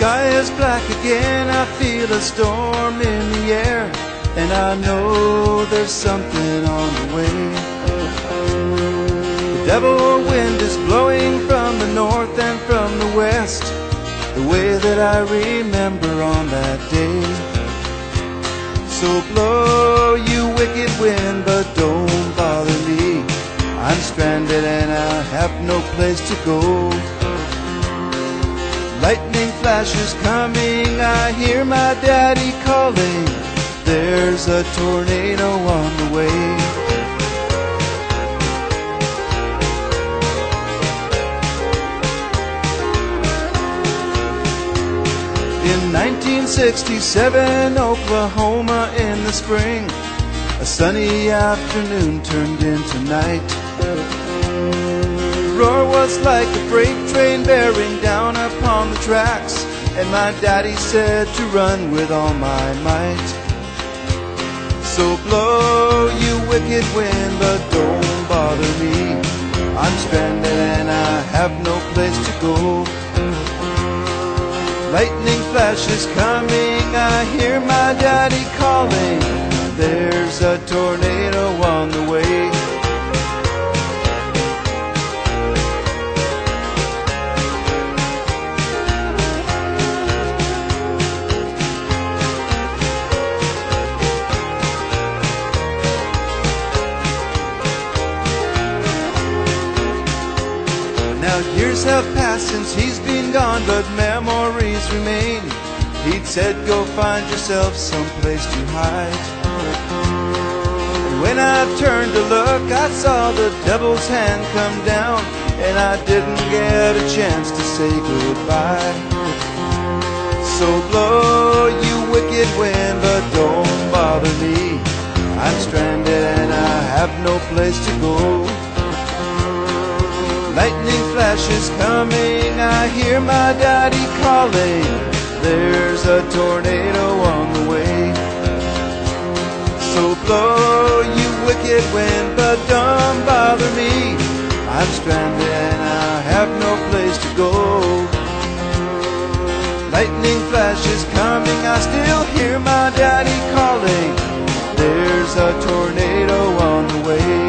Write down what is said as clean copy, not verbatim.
sky is black again, I feel a storm in the air, and I know there's something on the way. The devil wind is blowing from the north and from the west, the way that I remember on that day. So blow, you wicked wind, but don't bother me. I'm stranded and I have no place to go. Lightning flashes coming, I hear my daddy calling. There's a tornado on the way. In 1967, Oklahoma in the spring, a sunny afternoon turned into night. The roar was like a freight train bearing down upon the tracks, and my daddy said to run with all my might. So blow, you wicked wind, but don't bother me. I'm stranded and I have no place to go. Lightning flashes coming, I hear my daddy calling. There's a tornado on the way. Now years have passed since he's been gone, but memories remain. He'd said, go find yourself someplace to hide. And when I turned to look, I saw the devil's hand come down, and I didn't get a chance to say goodbye. So blow, you wicked wind, but don't bother me. I'm stranded and I have no place to go. Lightning flashes coming, I hear my daddy calling. There's a tornado on the way. So blow, you wicked wind, but don't bother me. I'm stranded and I have no place to go. Lightning flashes coming, I still hear my daddy calling. There's a tornado on the way.